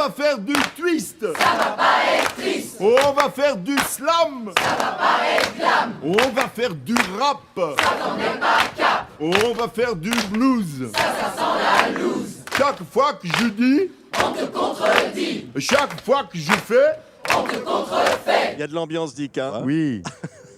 va faire du twist. Ça va pas être triste. On va faire du slam. Ça va pas être glam. On va faire du rap. Ça t'en est pas cap. On va faire du blues. Ça sent la loose. Chaque fois que je dis, On te contredit. chaque fois que je fais. On te contrefait. Il y a de l'ambiance, Dick. Hein. Oui.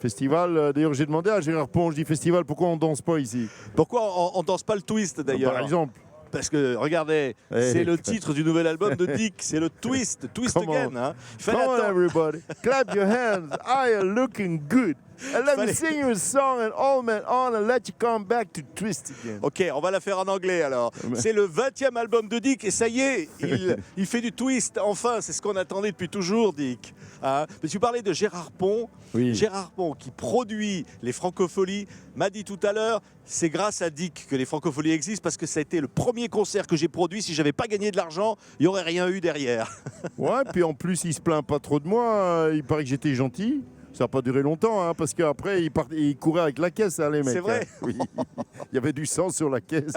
Festival, d'ailleurs j'ai demandé à Gérard Pont, je dis festival, pourquoi on danse pas ici? Pourquoi on danse pas le twist d'ailleurs? Par exemple. Parce que, regardez, c'est le titre du nouvel album de Dick, c'est le twist, twist Come again. on. Hein. Il fallait Come on attendre. everybody, clap your hands, I am looking good. And let me Fallait- sing you a song and all men on and let you come back to twist again. Ok, on va la faire en anglais alors. C'est le 20e album de Dick et ça y est, il fait du twist, enfin, c'est ce qu'on attendait depuis toujours, Dick. Hein. Mais tu parlais de Gérard Pont. Oui. Gérard Pont qui produit les Francopholies m'a dit tout à l'heure, c'est grâce à Dick que les Francopholies existent parce que ça a été le premier concert que j'ai produit. Si j'avais pas gagné de l'argent, il n'y aurait rien eu derrière. Ouais, puis en plus il se plaint pas trop de moi, il paraît que j'étais gentil. Ça n'a pas duré longtemps, hein, parce qu'après, il courait avec la caisse, hein, les mecs. C'est vrai. Hein. Oui. Il y avait du sang sur la caisse.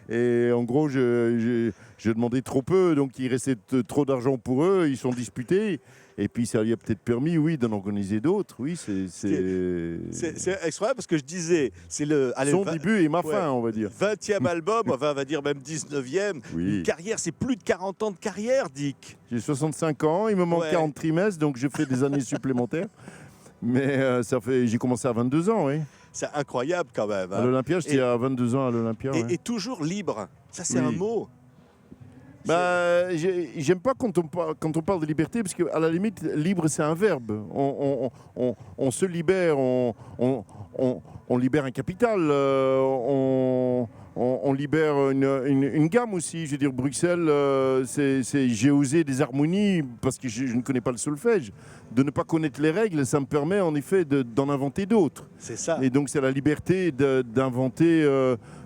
Et en gros, je demandais trop peu, donc il restait trop d'argent pour eux. Ils sont disputés. Et puis, ça lui a peut-être permis, oui, d'en organiser d'autres. Oui, C'est extraordinaire parce que je disais, c'est le allez, son le début et ma ouais. fin, on va dire. 20e album, enfin, on va dire même 19e. Oui. Une carrière, c'est plus de 40 ans de carrière, Dick. J'ai 65 ans, il me manque Ouais. 40 trimestres, donc je fais des années supplémentaires. Mais j'ai commencé à 22 ans, oui. C'est incroyable quand même. À Hein. l'Olympia, j'étais Et- à 22 ans à l'Olympia. ouais. Et toujours libre. Ça, c'est Oui. un mot. Bah, j'aime pas quand on parle de liberté, parce qu'à la limite, libre, c'est un verbe. On se libère, on libère un capital, on libère une gamme aussi. Je veux dire, Bruxelles, j'ai osé des harmonies, parce que je ne connais pas le solfège. De ne pas connaître les règles, ça me permet en effet d'en inventer d'autres. C'est ça. Et donc c'est la liberté d'inventer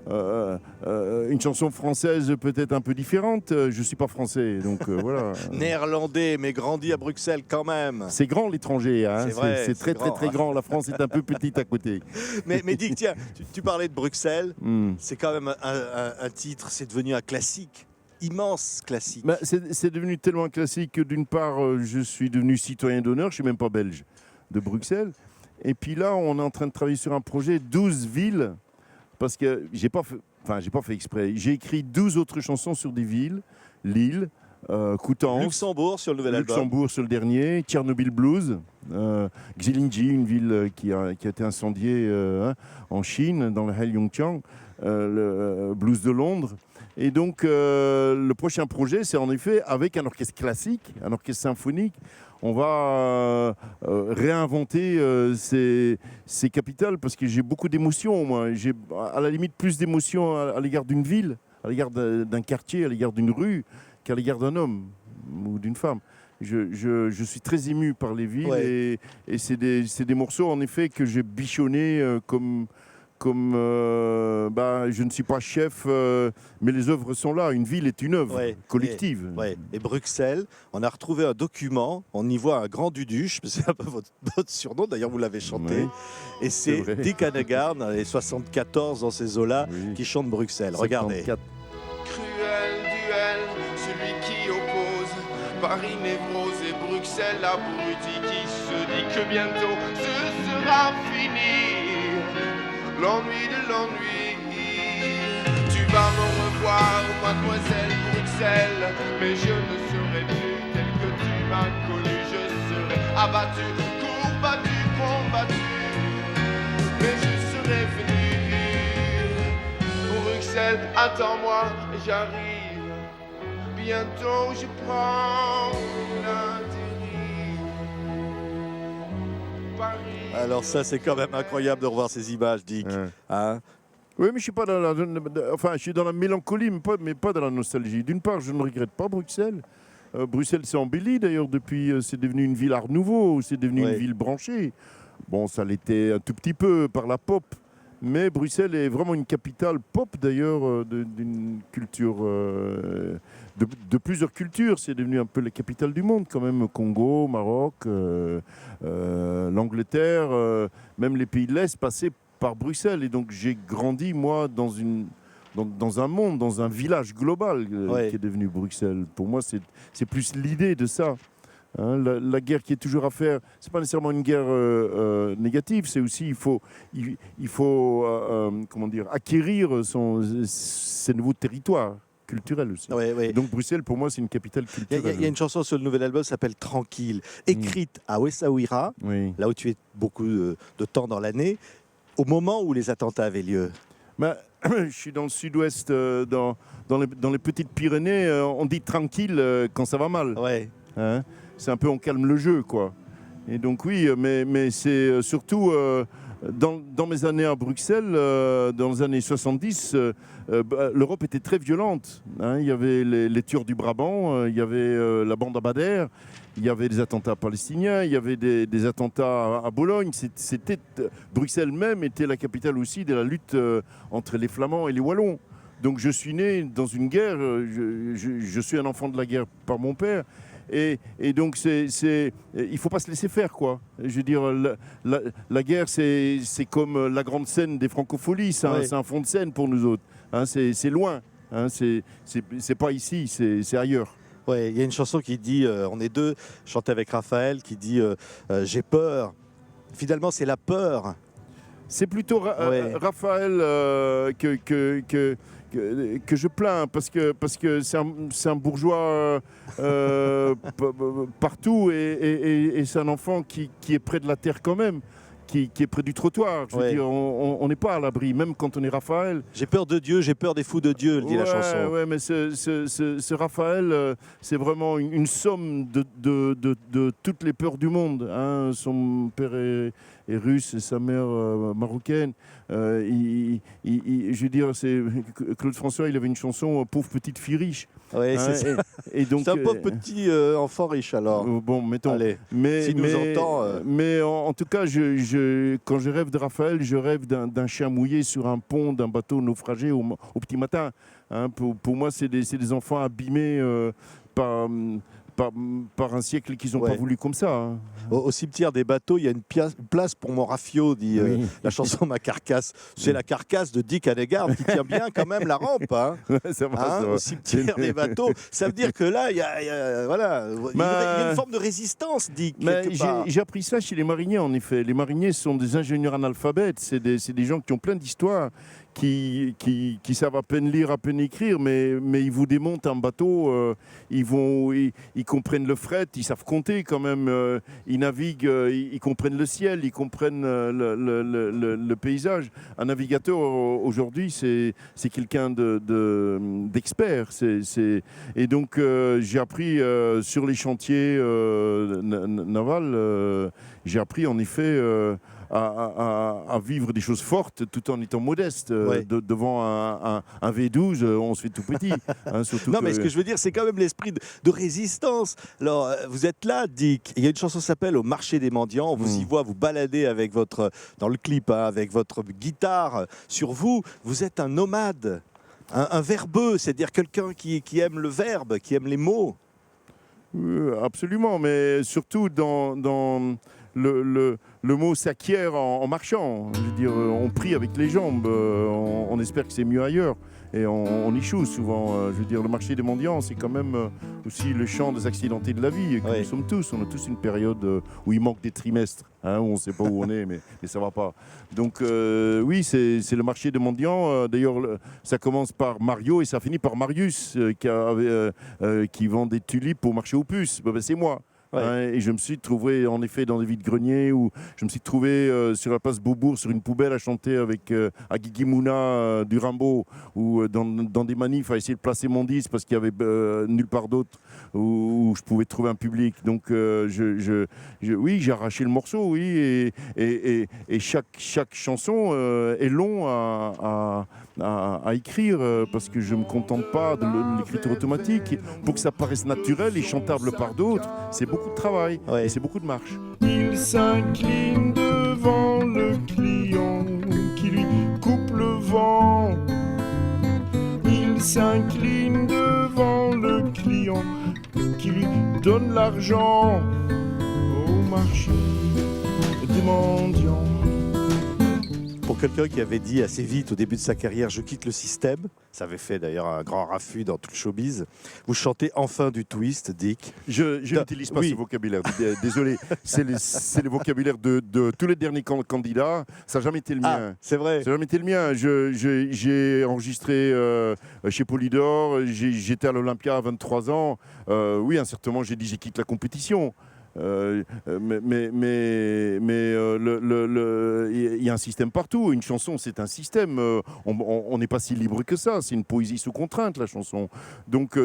une chanson française peut-être un peu différente. Je ne suis pas français, donc voilà. Néerlandais, mais grandi à Bruxelles quand même. C'est grand l'étranger, hein. C'est vrai, c'est c'est très grand. très très grand. La France est un peu petite à côté. Mais Dick, tiens, tu parlais de Bruxelles. Hmm. C'est quand même un titre, c'est devenu un classique. Immense classique. Bah, c'est devenu tellement un classique que d'une part, je suis devenu citoyen d'honneur, je ne suis même pas belge, de Bruxelles. Et puis là, on est en train de travailler sur un projet 12 villes, parce que j'ai pas fait exprès. J'ai écrit 12 autres chansons sur des villes, Lille, Coutances, Luxembourg sur le nouvel album. Luxembourg sur le dernier, Tchernobyl Blues, Xilinji, une ville qui a été incendiée en Chine, dans le Heilongjiang, le blues de Londres. Et donc, le prochain projet, c'est en effet avec un orchestre classique, un orchestre symphonique. On va réinventer ces capitales parce que j'ai beaucoup d'émotions, moi. J'ai à la limite plus d'émotions à l'égard d'une ville, à l'égard d'un quartier, à l'égard d'une rue, qu'à l'égard d'un homme ou d'une femme. Je suis très ému par les villes Ouais. et c'est des morceaux, en effet, que j'ai bichonnés comme je ne suis pas chef, mais les œuvres sont là. Une ville est une œuvre Ouais. collective. Et Bruxelles, on a retrouvé un document, on y voit un grand duduche, c'est un peu votre surnom, d'ailleurs vous l'avez chanté, Oui, et c'est vrai. Dick Hannegar, dans les 74 dans ces eaux-là, Oui. qui chante Bruxelles. Regardez. 74. Cruel duel, celui qui oppose Paris névrose et Bruxelles abruti qui se dit que bientôt ce sera fini. L'ennui de l'ennui. Tu vas me revoir, mademoiselle Bruxelles, mais je ne serai plus tel que tu m'as connu. Je serai abattu, courbattu, combattu, mais je serai venu. Bruxelles, attends-moi, j'arrive. Bientôt je prends l'intérim. Paris. Alors ça, c'est quand même incroyable de revoir ces images, Dick. Ouais. Hein. Oui, mais je suis pas dans la, enfin, je suis dans la mélancolie, mais pas dans la nostalgie. D'une part, je ne regrette pas Bruxelles. Bruxelles s'est embellie d'ailleurs depuis. C'est devenu une ville Art Nouveau, c'est devenu Ouais. une ville branchée. Bon, ça l'était un tout petit peu par la pop, mais Bruxelles est vraiment une capitale pop d'ailleurs d'une culture, de plusieurs cultures. C'est devenu un peu la capitale du monde quand même. Congo, Maroc, l'Angleterre, même les pays de l'Est passaient par Bruxelles. Et donc j'ai grandi moi dans une dans un monde, dans un village global Ouais. qui est devenu Bruxelles. Pour moi, c'est plus l'idée de ça. Hein, la guerre qui est toujours à faire, c'est pas nécessairement une guerre négative, c'est aussi il faut comment dire, acquérir ces nouveaux territoires culturels aussi. Ouais, ouais. Donc Bruxelles, pour moi, c'est une capitale Il y culturelle. a une chanson sur le nouvel album qui s'appelle Tranquille, écrite à Essaouira, Oui. là où tu es beaucoup de temps dans l'année, au moment où les attentats avaient lieu. Ben, je suis dans le sud-ouest, dans les petites Pyrénées. On dit tranquille quand ça va mal. Ouais. Hein, c'est un peu on calme le jeu, quoi. Et donc oui, mais c'est surtout dans mes années à Bruxelles, dans les années 70, l'Europe était très violente. Hein. Il y avait les Turcs du Brabant, il y avait la bande à Bader, il y avait des attentats palestiniens, il y avait des attentats à Bologne. Bruxelles même était la capitale aussi de la lutte entre les Flamands et les Wallons. Donc je suis né dans une guerre, je suis un enfant de la guerre par mon père. Et donc, il ne faut pas se laisser faire, quoi. Je veux dire, la guerre, c'est comme la grande scène des francopholies. C'est un fond de scène pour nous autres. Hein, c'est loin. Hein, c'est pas ici, c'est ailleurs. Ouais, il y a une chanson qui dit, on est deux, chantée avec Raphaël, qui dit j'ai peur. Finalement, c'est la peur. C'est plutôt Raphaël que je plains parce que c'est un bourgeois partout et c'est un enfant qui est près de la terre quand même, qui est près du trottoir. Je veux dire, on n'est pas à l'abri, même quand on est Raphaël. J'ai peur de Dieu, j'ai peur des fous de Dieu, dit la chanson. Ouais, mais ce Raphaël, c'est vraiment une somme de toutes les peurs du monde. Hein. Son père est russe et sa mère marocaine. Je veux dire, Claude François, il avait une chanson Pauvre petite fille riche. Ouais, Hein, et donc, c'est un pauvre petit enfant riche alors. Bon, mettons. Allez, mais, s'il nous entend. Mais en tout cas, quand je rêve de Raphaël, je rêve d'un chien mouillé sur un pont d'un bateau naufragé au petit matin. Hein, pour moi, c'est des enfants abîmés par un siècle qu'ils n'ont pas voulu comme ça. Hein. Au cimetière des bateaux, il y a une place pour mon rafio, dit la chanson Ma Carcasse. C'est la carcasse de Dick Hanegard qui tient bien quand même la rampe. Hein. Ça va. Au cimetière des bateaux. Ça veut dire que là, il y a une forme de résistance, Dick. J'ai appris ça chez les mariniers, en effet. Les mariniers sont des ingénieurs analphabètes. C'est des gens qui ont plein d'histoires, qui savent à peine lire, à peine écrire, mais ils vous démontent un bateau, ils comprennent le fret, ils savent compter quand même, ils naviguent, ils comprennent le ciel, ils comprennent le paysage. Un navigateur aujourd'hui, c'est quelqu'un d'expert. Et donc j'ai appris sur les chantiers navals, j'ai appris en effet à vivre des choses fortes tout en étant modeste. Devant un V12, on se fait tout petit. Hein, mais ce que je veux dire, c'est quand même l'esprit de résistance. Alors, vous êtes là, Dick. Il y a une chanson qui s'appelle Au marché des mendiants. On vous y voit vous balader avec dans le clip, hein, avec votre guitare sur vous. Vous êtes un nomade, un verbeux, c'est-à-dire quelqu'un qui aime le verbe, qui aime les mots. Absolument, mais surtout dans le mot s'acquiert en marchant. Je veux dire, on prie avec les jambes, on espère que c'est mieux ailleurs. Et on échoue souvent. Je veux dire, le marché des mendiants, c'est quand même aussi le champ des accidentés de la vie. Que nous sommes tous. On a tous une période où il manque des trimestres, hein, où on ne sait pas où on est, mais ça ne va pas. Donc oui, c'est le marché des mendiants. D'ailleurs, ça commence par Mario et ça finit par Marius, qui vend des tulipes au marché aux puces. C'est moi. Hein, et je me suis trouvé en effet dans des vides-greniers, où je me suis trouvé sur la place Beaubourg sur une poubelle à chanter avec Guigui Mouna du Rimbaud, ou dans des manifs à essayer de placer mon disque parce qu'il n'y avait nulle part d'autre où je pouvais trouver un public. Donc oui, j'ai arraché le morceau, oui, et chaque chanson est long à écrire parce que je ne me contente pas de l'écriture automatique. Pour que ça paraisse naturel et chantable par d'autres, c'est beaucoup de travail et c'est beaucoup de marche. Il s'incline devant le client qui lui coupe le vent. Il s'incline devant le client qui lui donne l'argent au marché des mendiants. Pour quelqu'un qui avait dit assez vite au début de sa carrière, je quitte le système, ça avait fait d'ailleurs un grand raffut dans tout le showbiz, vous chantez enfin du twist, Dick. Je n'utilise pas oui. ce vocabulaire. Désolé, c'est le vocabulaire de tous les derniers candidats. Ça n'a jamais été le mien. C'est vrai. Ça n'a jamais été le mien. J'ai enregistré chez Polydor. J'étais à l'Olympia à 23 ans. Oui, à un certain moment, j'ai dit j'ai quitté la compétition. Il y a un système partout. Une chanson, c'est un système. On n'est pas si libre que ça. C'est une poésie sous contrainte, la chanson. Donc,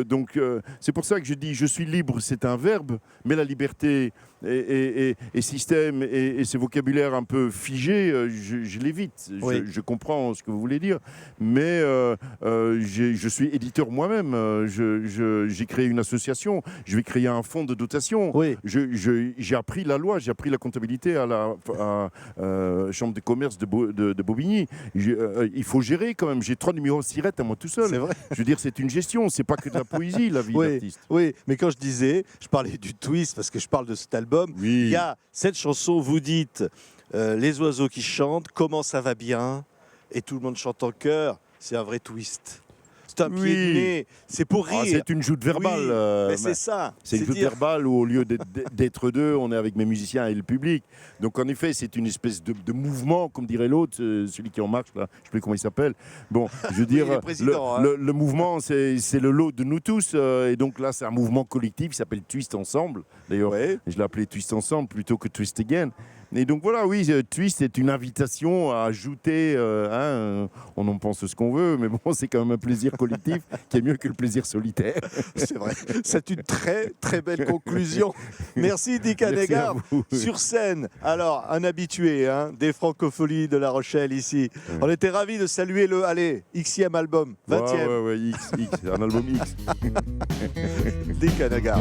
c'est pour ça que je dis je suis libre, c'est un verbe, mais la liberté et système et ce vocabulaire un peu figé, je l'évite. Oui. Je comprends ce que vous voulez dire, mais je suis éditeur moi-même. J'ai créé une association. Je vais créer un fonds de dotation. Oui. J'ai appris la loi, j'ai appris la comptabilité à la chambre de commerce de Bobigny. Il faut gérer quand même. J'ai 3 numéros de sirette à moi tout seul. C'est vrai. Je veux dire, c'est une gestion. C'est pas que de la poésie, la vie d'artiste. Oui, mais quand je parlais du twist parce que je parle de cet album, il y a cette chanson, vous dites les oiseaux qui chantent, comment ça va bien, et tout le monde chante en chœur, c'est un vrai twist. C'est un pied de nez, c'est pour rire. C'est une joute verbale. Oui, mais c'est ça. C'est une joute verbale où au lieu d'être deux, on est avec mes musiciens et le public. Donc en effet, c'est une espèce de mouvement, comme dirait l'autre, celui qui en marche là, je ne sais plus comment il s'appelle. Bon, je veux dire, le mouvement, c'est le lot de nous tous. Et donc là, c'est un mouvement collectif qui s'appelle Twist Ensemble. D'ailleurs, je l'ai appelé Twist Ensemble plutôt que Twist Again. Et donc voilà, oui, Twist est une invitation à ajouter, on en pense ce qu'on veut, mais bon, c'est quand même un plaisir collectif qui est mieux que le plaisir solitaire. C'est vrai, c'est une très très belle conclusion. Merci Dick Hanegar. Sur scène, alors un habitué des Francopholies de La Rochelle ici. On était ravis de saluer le, Xème album, 20e. Ouais, X, un album X. Dick Hanegar.